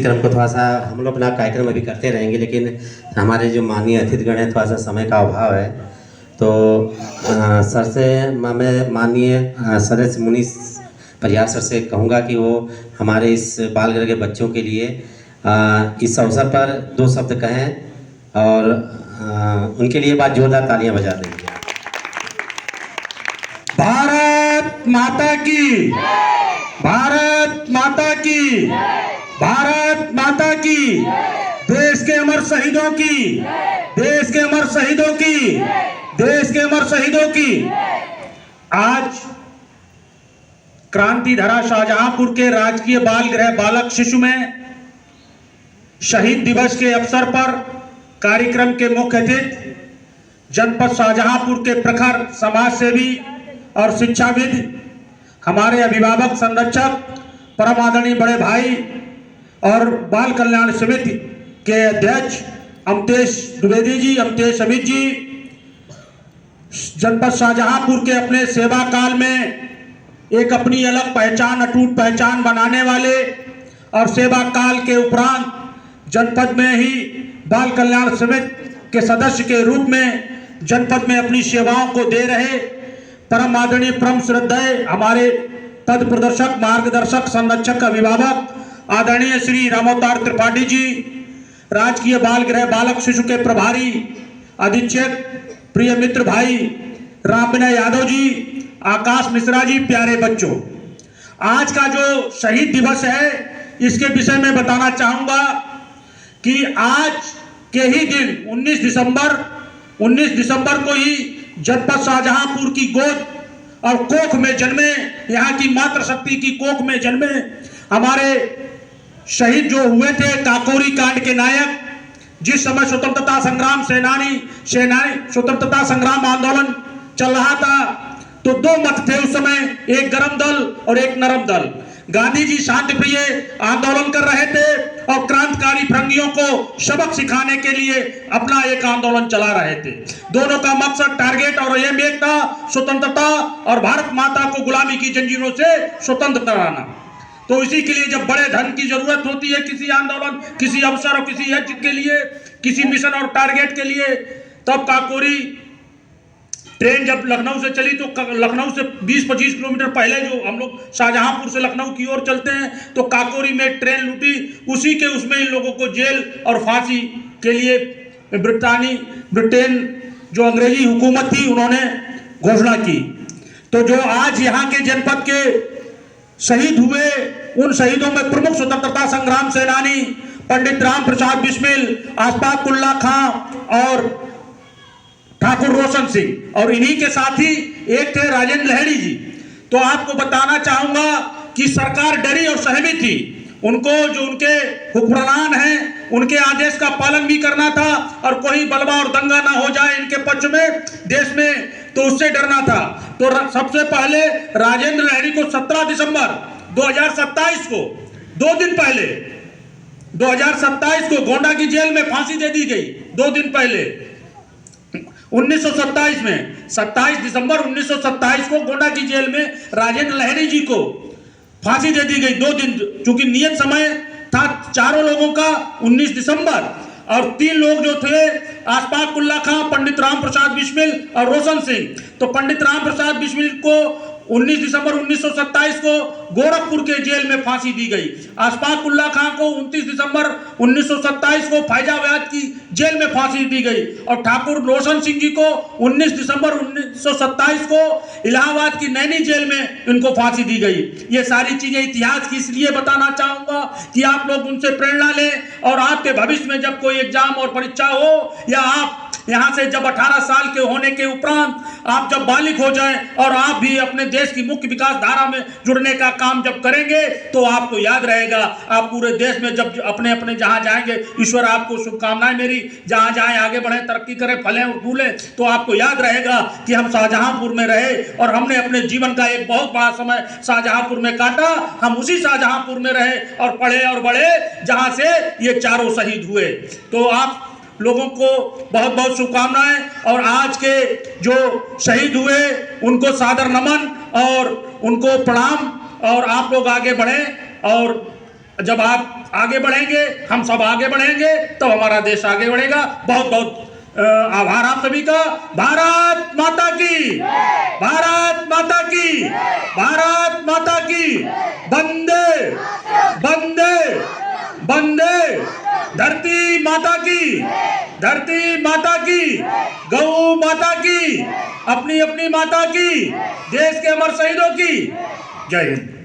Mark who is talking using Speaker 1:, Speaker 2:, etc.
Speaker 1: कार्यक्रम को थोड़ा सा हम लोग अपना कार्यक्रम अभी करते रहेंगे, लेकिन हमारे जो माननीय अतिथिगण हैं थोड़ा सा समय का अभाव है। तो सर से मैं माननीय सदस्य मुनीश परिहार सर से कहूँगा कि वो हमारे इस बाल गृह के बच्चों के लिए इस अवसर पर 2 शब्द कहें और उनके लिए बात जोरदार तालियां बजा देंगे।
Speaker 2: भारत माता की, भारत माता की, भारत माता की, देश के अमर शहीदों की, देश के अमर शहीदों की, देश के अमर शहीदों की। आज क्रांति धरा शाहजहांपुर के राजकीय बाल गृह बालक शिशु में शहीद दिवस के अवसर पर कार्यक्रम के मुख्य अतिथि जनपद शाहजहांपुर के प्रखर समाज सेवी और शिक्षाविद, हमारे अभिभावक संरक्षक, परम आदरणीय बड़े भाई और बाल कल्याण समिति के अध्यक्ष अमतेश द्विवेदी जी, अमतेश अमित जी, जनपद शाहजहांपुर के अपने सेवा काल में एक अपनी अलग पहचान, अटूट पहचान बनाने वाले और सेवा काल के उपरांत जनपद में ही बाल कल्याण समिति के सदस्य के रूप में जनपद में अपनी सेवाओं को दे रहे परम आदरणीय, परम श्रद्धेय हमारे पद प्रदर्शक, मार्गदर्शक, संरक्षक, अभिभावक आदरणीय श्री रामोतार त्रिपाठी जी, राजकीय बाल गृह बालक शिशु के प्रभारी अधीक्षक प्रिय मित्र भाई राम विनय यादव जी, आकाश मिश्रा जी, प्यारे बच्चों, आज का जो शहीद दिवस है इसके विषय में बताना चाहूंगा कि आज के ही दिन 19 दिसंबर को ही जनपद शाहजहांपुर की गोद और कोख में जन्मे, यहाँ की मातृशक्ति की कोख में जन्मे हमारे शहीद जो हुए थे काकोरी कांड के नायक, जिस समय स्वतंत्रता संग्राम सेनानी स्वतंत्रता संग्राम आंदोलन चल रहा था तो 2 मत थे उस समय, एक गरम दल और एक नरम दल। गांधी जी शांति प्रिय आंदोलन कर रहे थे और क्रांतिकारी फिरंगियों को सबक सिखाने के लिए अपना एक आंदोलन चला रहे थे। दोनों का मकसद, टारगेट और एम एक था स्वतंत्रता और भारत माता को गुलामी की जंजीरों से स्वतंत्र कराना। तो इसी के लिए जब बड़े धन की जरूरत होती है किसी आंदोलन, किसी अवसर और किसी यज्ञ के लिए, किसी मिशन और टारगेट के लिए, तब काकोरी ट्रेन जब लखनऊ से चली तो लखनऊ से 20-25 किलोमीटर पहले, जो हम लोग शाहजहांपुर से लखनऊ की ओर चलते हैं, तो काकोरी में ट्रेन लूटी। उसी के उसमें इन लोगों को जेल और फांसी के लिए ब्रिटेन जो अंग्रेजी हुकूमत थी उन्होंने घोषणा की। तो जो आज यहाँ के जनपद के शहीद हुए, उन शहीदों में प्रमुख स्वतंत्रता संग्राम सेनानी पंडित राम प्रसाद बिस्मिल, आसफाक उल्लाह खां और ठाकुर रोशन सिंह, और इन्हीं के साथ ही एक थे राजेंद्र लहड़ी जी। तो आपको बताना चाहूंगा कि सरकार डरी और सहमी थी, उनको जो उनके हुक्मरान हैं उनके आदेश का पालन भी करना था और कोई बलवा और दंगा ना हो जाए इनके पक्ष में देश में, तो उससे डरना था। तो सबसे पहले राजेंद्र लहड़ी को 17 दिसंबर 2027 को, 2 दिन पहले 2027 को गोंडा की जेल में फांसी दे दी गई। 2 दिन पहले 1927 में 27 दिसंबर 1927 को गोंडा की जेल में राजेंद्र लहड़ी जी को फांसी दे दी गई। 2 दिन, चूंकि नियत समय था चारों लोगों का 19 दिसंबर, और 3 लोग जो थे आसफाक उल्लाह खां, पंडित राम प्रसाद बिस्मिल और रोशन सिंह। तो पंडित राम प्रसाद बिस्मिल को 19 दिसंबर 1927 को गोरखपुर के जेल में फांसी दी गई। आसफाक उल्लाह खां को 29 दिसंबर 1927 को फैजाबाद की जेल में फांसी दी गई और ठाकुर रोशन सिंह जी को 19 दिसंबर 1927 को इलाहाबाद की नैनी जेल में इनको फांसी दी गई। ये सारी चीजें इतिहास की इसलिए बताना चाहूंगा कि आप लोग उनसे प्रेरणा लें और आपके भविष्य में जब कोई एग्जाम और परीक्षा हो, या आप यहाँ से जब 18 साल के होने के उपरांत आप जब बालिग हो जाएं और आप भी अपने देश की मुख्य विकास धारा में जुड़ने का काम जब करेंगे तो आपको याद रहेगा, आप पूरे देश में जब अपने अपने जहाँ जाएंगे, ईश्वर आपको शुभकामनाएं मेरी, जहाँ जाएं आगे बढ़ें, तरक्की करें, फलें और फूलें, तो आपको याद रहेगा कि हम शाहजहांपुर में रहे और हमने अपने जीवन का एक बहुत बड़ा समय शाहजहांपुर में काटा। हम उसी शाहजहांपुर में रहे और पढ़े और बढ़े जहाँ से ये चारों शहीद हुए। तो आप लोगों को बहुत बहुत शुभकामनाएं और आज के जो शहीद हुए उनको सादर नमन और उनको प्रणाम, और आप लोग आगे बढ़ें और जब आप आगे बढ़ेंगे, हम सब आगे बढ़ेंगे, तो हमारा देश आगे बढ़ेगा। बहुत बहुत आभार आप सभी का। भारत माता की, भारत माता की, भारत माता की। वंदे वंदे वंदे। धरती माता की, धरती माता की, गौ माता की, अपनी अपनी माता की, देश के अमर शहीदों की। जय हिंद।